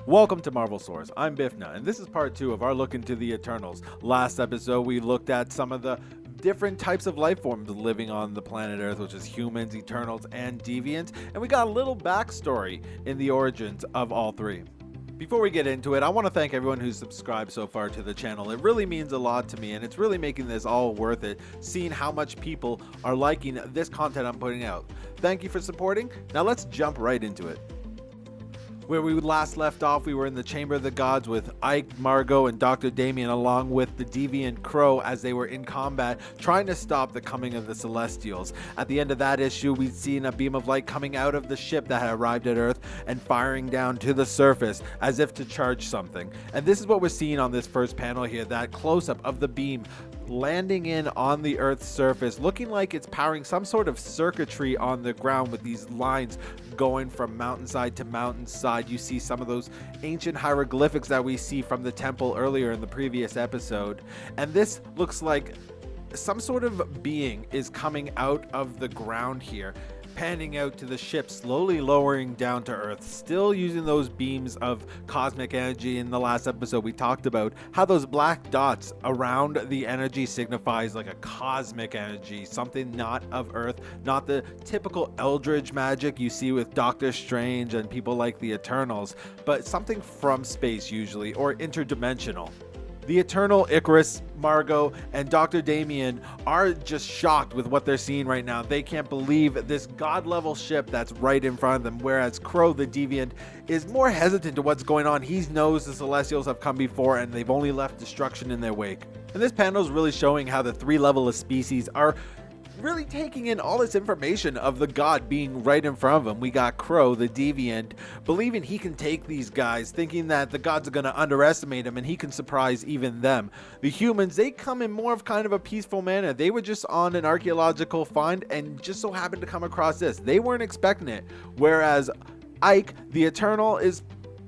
Welcome to Marvel Source. I'm Bifna, and this is part 2 of our look into the Eternals. Last episode, we looked at some of the different types of life forms living on the planet Earth, which is humans, Eternals, and Deviants, and we got a little backstory in the origins of all three. Before we get into it, I want to thank everyone who's subscribed so far to the channel. It really means a lot to me, and it's really making this all worth it, seeing how much people are liking this content I'm putting out. Thank you for supporting. Now let's jump right into it. Where we last left off, we were in the Chamber of the Gods with Ike, Margot, and Dr. Damien, along with the Deviant Crow, as they were in combat trying to stop the coming of the Celestials. At the end of that issue, we'd seen a beam of light coming out of the ship that had arrived at Earth and firing down to the surface as if to charge something. And this is what we're seeing on this first panel here, that close-up of the beam landing in on the Earth's surface, looking like it's powering some sort of circuitry on the ground with these lines going from mountainside to mountainside. You see some of those ancient hieroglyphics that we see from the temple earlier in the previous episode, and this looks like some sort of being is coming out of the ground here, panning out to the ship, slowly lowering down to Earth, still using those beams of cosmic energy. In the last episode, we talked about how those black dots around the energy signifies like a cosmic energy, something not of Earth, not the typical eldritch magic you see with Doctor Strange and people like the Eternals, but something from space usually, or interdimensional. The Eternal, Ikaris, Margot, and Dr. Damien are just shocked with what they're seeing right now. They can't believe this god-level ship that's right in front of them, whereas Crow, the Deviant, is more hesitant to what's going on. He knows the Celestials have come before and they've only left destruction in their wake. And this panel is really showing how the three levels of species are really taking in all this information of the god being right in front of him. We got Crow, the Deviant, believing he can take these guys, thinking that the gods are going to underestimate him and he can surprise even them. The humans, they come in more of kind of a peaceful manner. They were just on an archaeological find and just so happened to come across this. They weren't expecting it. Whereas Ike, the Eternal, is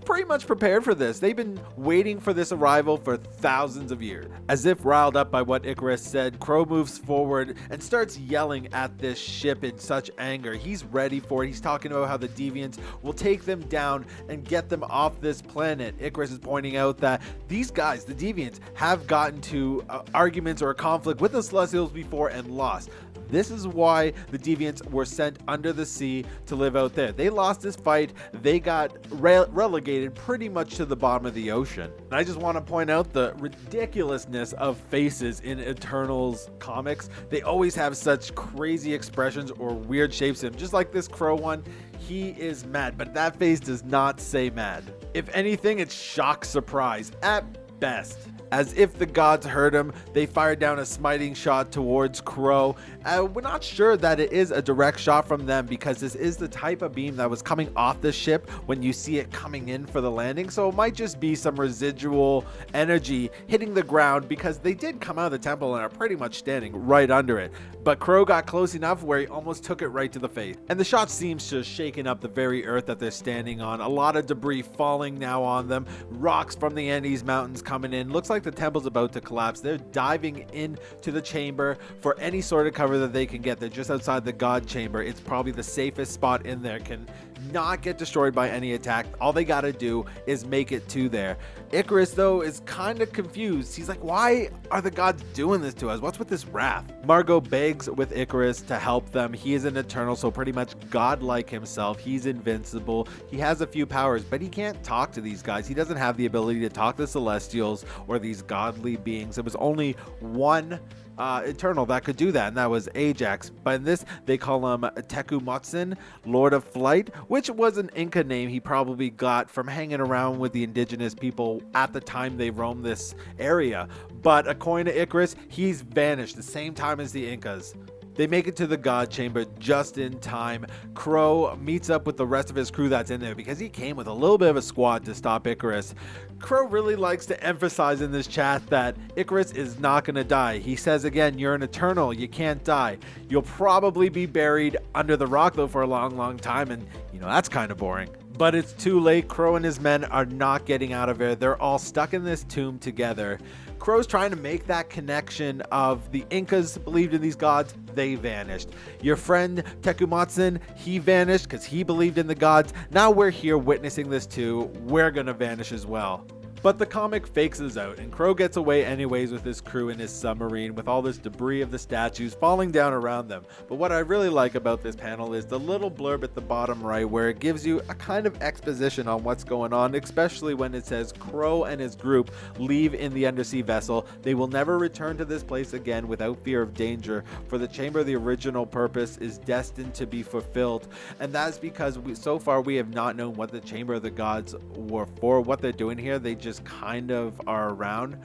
pretty much prepared for this. They've been waiting for this arrival for thousands of years. As if riled up by what Ikaris said, Crow moves forward and starts yelling at this ship in such anger. He's ready for it. He's talking about how the Deviants will take them down and get them off this planet. Ikaris is pointing out that these guys, the Deviants, have gotten to arguments or a conflict with the Celestials before and lost. This is why the Deviants were sent under the sea to live out there. They lost this fight. They got relegated pretty much to the bottom of the ocean. And I just want to point out the ridiculousness of faces in Eternals comics. They always have such crazy expressions or weird shapes in them. Just like this Crow one, he is mad, but that face does not say mad. If anything, it's shock surprise at best. As if the gods heard him, they fired down a smiting shot towards Crow. We're not sure that it is a direct shot from them because this is the type of beam that was coming off the ship when you see it coming in for the landing. So it might just be some residual energy hitting the ground because they did come out of the temple and are pretty much standing right under it. But Crow got close enough where he almost took it right to the face. And the shot seems to have shaken up the very earth that they're standing on. A lot of debris falling now on them. Rocks from the Andes Mountains coming in. Looks like the temple's about to collapse. They're diving into the chamber for any sort of cover that they can get. They're just outside the god chamber. It's probably the safest spot in there. Can not get destroyed by any attack. All they gotta do is make it to there. Ikaris, though, is kind of confused. He's like, why are the gods doing this to us? What's with this wrath? Margot begs with Ikaris to help them. He is an Eternal, so pretty much godlike himself. He's invincible. He has a few powers, but he can't talk to these guys. He doesn't have the ability to talk to Celestials or these godly beings. There was only one Eternal that could do that, and that was Ajak. But in this, they call him Tecumotsin, Lord of Flight, which was an Inca name he probably got from hanging around with the indigenous people at the time they roamed this area. But according to Ikaris, he's vanished the same time as the Incas. They make it to the God Chamber just in time. Crow meets up with the rest of his crew that's in there because he came with a little bit of a squad to stop Ikaris. Crow really likes to emphasize in this chat that Ikaris is not going to die. He says again, you're an Eternal, you can't die. You'll probably be buried under the rock though for a long time, and you know, that's kind of boring. But it's too late. Crow and his men are not getting out of there. They're all stuck in this tomb together. Crow's trying to make that connection of the Incas believed in these gods. They vanished. Your friend Tecumseh, he vanished because he believed in the gods. Now we're here witnessing this too. We're gonna vanish as well. But the comic fakes us out, and Crow gets away anyways with his crew in his submarine with all this debris of the statues falling down around them. But what I really like about this panel is the little blurb at the bottom right where it gives you a kind of exposition on what's going on, especially when it says Crow and his group leave in the undersea vessel. They will never return to this place again without fear of danger, for the chamber of the original purpose is destined to be fulfilled. And that's because so far we have not known what the chamber of the gods were for, what they're doing here. They just kind of are around,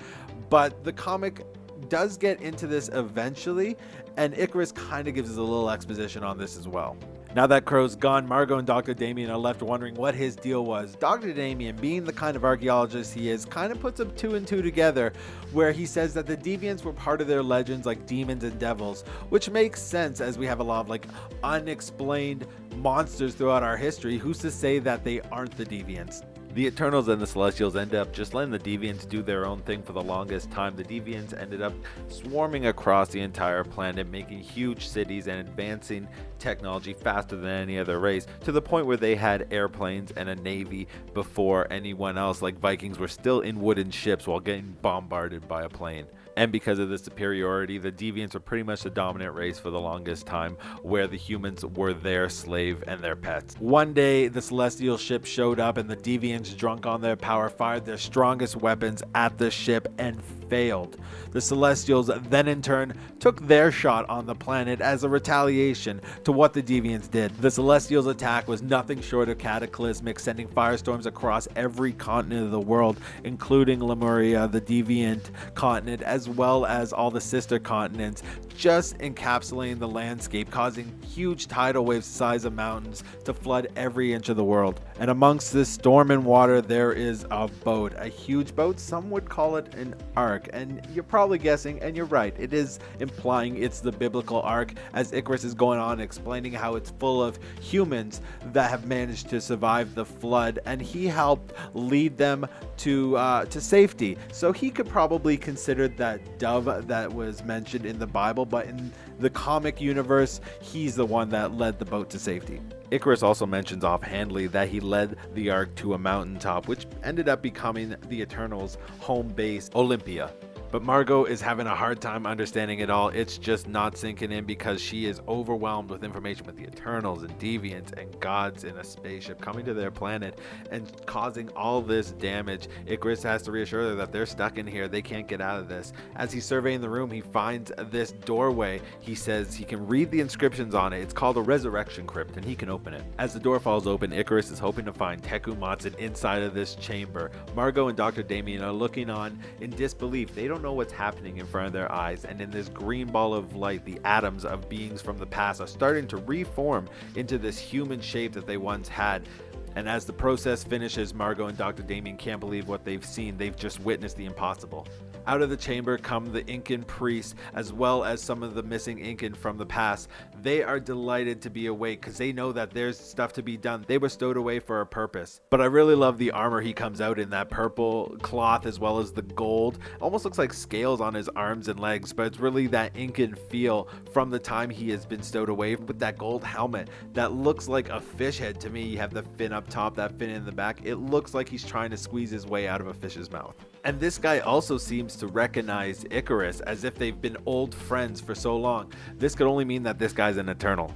but the comic does get into this eventually, and Ikaris kind of gives us a little exposition on this as well. Now that Crow's gone, Margot and Dr. Damien are left wondering what his deal was. Dr. Damien, being the kind of archaeologist he is, kind of puts up 2 and 2 together, where he says that the deviants were part of their legends like demons and devils, which makes sense as we have a lot of like unexplained monsters throughout our history. Who's to say that they aren't the deviants? The Eternals and the Celestials end up just letting the Deviants do their own thing for the longest time. The Deviants ended up swarming across the entire planet, making huge cities and advancing technology faster than any other race, to the point where they had airplanes and a navy before anyone else. Like Vikings were still in wooden ships while getting bombarded by a plane. And because of this superiority, the Deviants were pretty much the dominant race for the longest time, where the humans were their slave and their pets. One day, the Celestial ship showed up, and the Deviants, drunk on their power, fired their strongest weapons at the ship and failed. The Celestials then in turn took their shot on the planet as a retaliation to what the Deviants did. The Celestials' attack was nothing short of cataclysmic, sending firestorms across every continent of the world, including Lemuria, the Deviant continent, as well as all the sister continents, just encapsulating the landscape, causing huge tidal waves the size of mountains to flood every inch of the world. And amongst this storm and water, there is a boat, a huge boat. Some would call it an ark, and you're probably guessing, and you're right, it is implying it's the biblical ark, as Ikaris is going on explaining how it's full of humans that have managed to survive the flood, and he helped lead them to safety. So he could probably consider that dove that was mentioned in the Bible, but in the comic universe, he's the one that led the boat to safety. Ikaris also mentions offhandedly that he led the ark to a mountaintop, which ended up becoming the Eternals' home base, Olympia. But Margot is having a hard time understanding it all. It's just not sinking in because she is overwhelmed with information with the Eternals and Deviants and gods in a spaceship coming to their planet and causing all this damage. Ikaris has to reassure her that they're stuck in here. They can't get out of this. As he's surveying the room, he finds this doorway. He says he can read the inscriptions on it. It's called a resurrection crypt, and he can open it. As the door falls open, Ikaris is hoping to find Tecumseh inside of this chamber. Margot and Dr. Damien are looking on in disbelief. They don't know what's happening in front of their eyes, and in this green ball of light, the atoms of beings from the past are starting to reform into this human shape that they once had. And as the process finishes, Margot and Dr. Damien can't believe what they've seen. They've just witnessed the impossible. Out of the chamber come the Incan priests, as well as some of the missing Incan from the past. They are delighted to be awake because they know that there's stuff to be done. They were stowed away for a purpose. But I really love the armor he comes out in, that purple cloth as well as the gold. Almost looks like scales on his arms and legs, but it's really that Incan feel from the time he has been stowed away, with that gold helmet that looks like a fish head to me. You have the fin up top, that fin in the back. It looks like he's trying to squeeze his way out of a fish's mouth. And this guy also seems to recognize Ikaris as if they've been old friends for so long. This could only mean that this guy's an Eternal.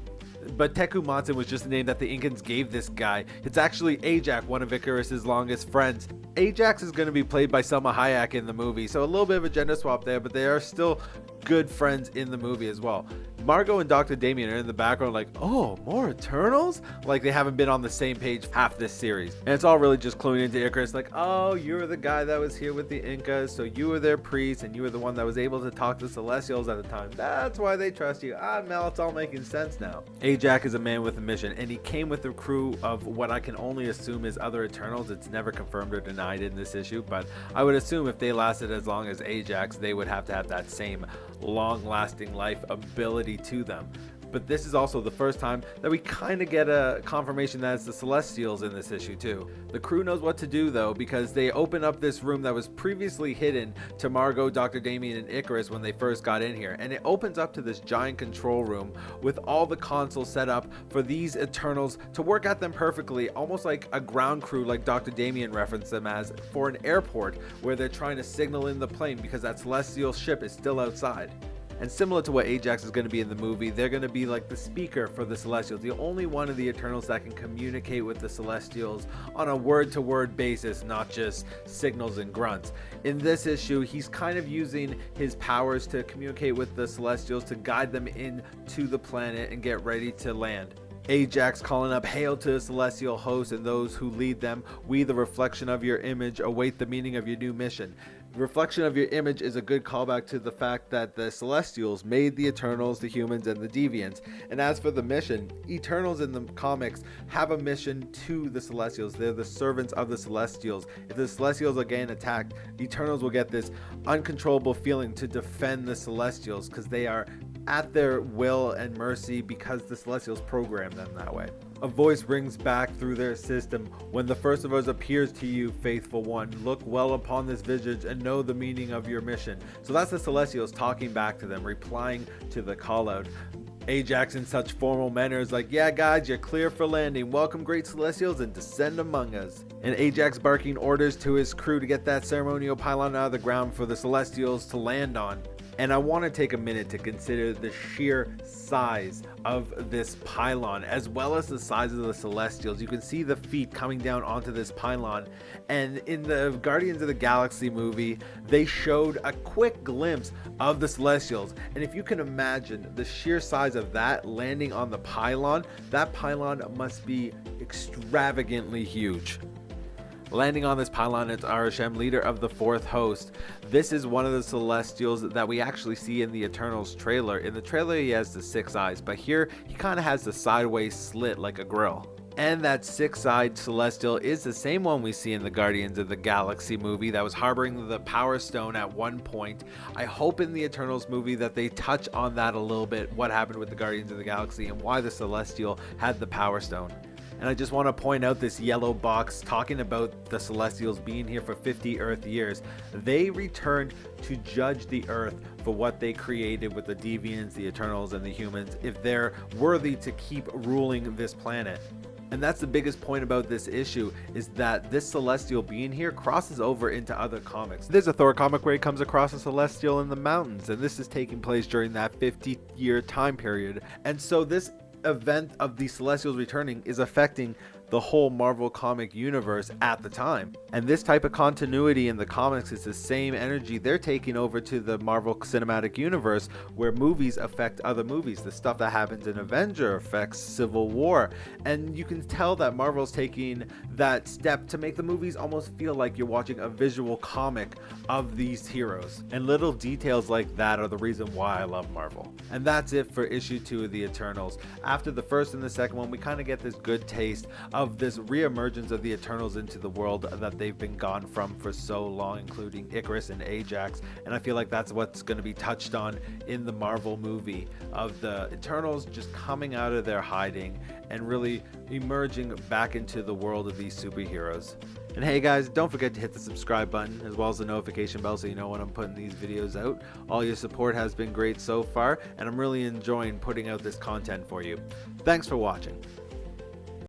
But Tecumseh was just the name that the Incans gave this guy. It's actually Ajak, one of Ikaris' longest friends. Ajax is going to be played by Selma Hayek in the movie, so a little bit of a gender swap there, but they are still good friends in the movie as well. Margot and Dr. Damien are in the background like, oh, more Eternals? Like they haven't been on the same page half this series. And it's all really just cluing into Ikaris like, oh, you were the guy that was here with the Incas, so you were their priest, and you were the one that was able to talk to Celestials at the time. That's why they trust you. Mel, it's all making sense now. Ajak is a man with a mission, and he came with a crew of what I can only assume is other Eternals. It's never confirmed or denied in this issue, but I would assume if they lasted as long as Ajax, they would have to have that same long-lasting life ability to them. But this is also the first time that we kind of get a confirmation that it's the Celestials in this issue too. The crew knows what to do though, because they open up this room that was previously hidden to Margot, Dr. Damien, and Ikaris when they first got in here, and it opens up to this giant control room with all the consoles set up for these Eternals to work at them perfectly, almost like a ground crew, like Dr. Damien referenced them as, for an airport where they're trying to signal in the plane because that Celestial ship is still outside. And similar to what Ajax is going to be in the movie, they're going to be like the speaker for the Celestials, the only one of the Eternals that can communicate with the Celestials on a word-to-word basis, not just signals and grunts. In this issue, he's kind of using his powers to communicate with the Celestials to guide them into the planet and get ready to land. Ajax calling up, "Hail to the celestial hosts and those who lead them. We, the reflection of your image, await the meaning of your new mission." Reflection of your image is a good callback to the fact that the Celestials made the Eternals, the humans, and the Deviants. And as for the mission, Eternals in the comics have a mission to the Celestials. They're the servants of the Celestials. If the Celestials are getting attacked, Eternals will get this uncontrollable feeling to defend the Celestials because they are at their will and mercy because the Celestials program them that way. A voice rings back through their system, "When the first of us appears to you, faithful one, look well upon this visage and know the meaning of your mission." So that's the Celestials talking back to them, replying to the call out. Ajax in such formal manner is like, "Yeah guys, you're clear for landing. Welcome great Celestials and descend among us." And Ajax barking orders to his crew to get that ceremonial pylon out of the ground for the Celestials to land on. And I want to take a minute to consider the sheer size of this pylon, as well as the size of the Celestials. You can see the feet coming down onto this pylon. And in the Guardians of the Galaxy movie, they showed a quick glimpse of the Celestials. And if you can imagine the sheer size of that landing on the pylon, that pylon must be extravagantly huge. Landing on this pylon, it's Arishem, leader of the fourth host. This is one of the Celestials that we actually see in the Eternals trailer. In the trailer, he has the 6 eyes, but here he kind of has the sideways slit like a grill. And that 6-eyed Celestial is the same one we see in the Guardians of the Galaxy movie that was harboring the Power Stone at one point. I hope in the Eternals movie that they touch on that a little bit, what happened with the Guardians of the Galaxy and why the Celestial had the Power Stone. And I just want to point out this yellow box talking about the Celestials being here for 50 Earth years. They returned to judge the Earth for what they created with the Deviants, the Eternals, and the humans, if they're worthy to keep ruling this planet. And that's the biggest point about this issue, is that this Celestial being here crosses over into other comics. There's a Thor comic where he comes across a Celestial in the mountains, and this is taking place during that 50-year time period. And so this event of the Celestials returning is affecting the whole Marvel comic universe at the time. And this type of continuity in the comics is the same energy they're taking over to the Marvel Cinematic Universe, where movies affect other movies. The stuff that happens in Avenger affects Civil War. And you can tell that Marvel's taking that step to make the movies almost feel like you're watching a visual comic of these heroes. And little details like that are the reason why I love Marvel. And that's it for issue 2 of the Eternals. After the first and the second one, we kind of get this good taste of this re-emergence of the Eternals into the world that they've been gone from for so long, including Ikaris and Ajax. And I feel like that's what's going to be touched on in the Marvel movie, of the Eternals just coming out of their hiding and really emerging back into the world of these superheroes. And hey guys, don't forget to hit the subscribe button as well as the notification bell so you know when I'm putting these videos out. All your support has been great so far, and I'm really enjoying putting out this content for you. Thanks for watching.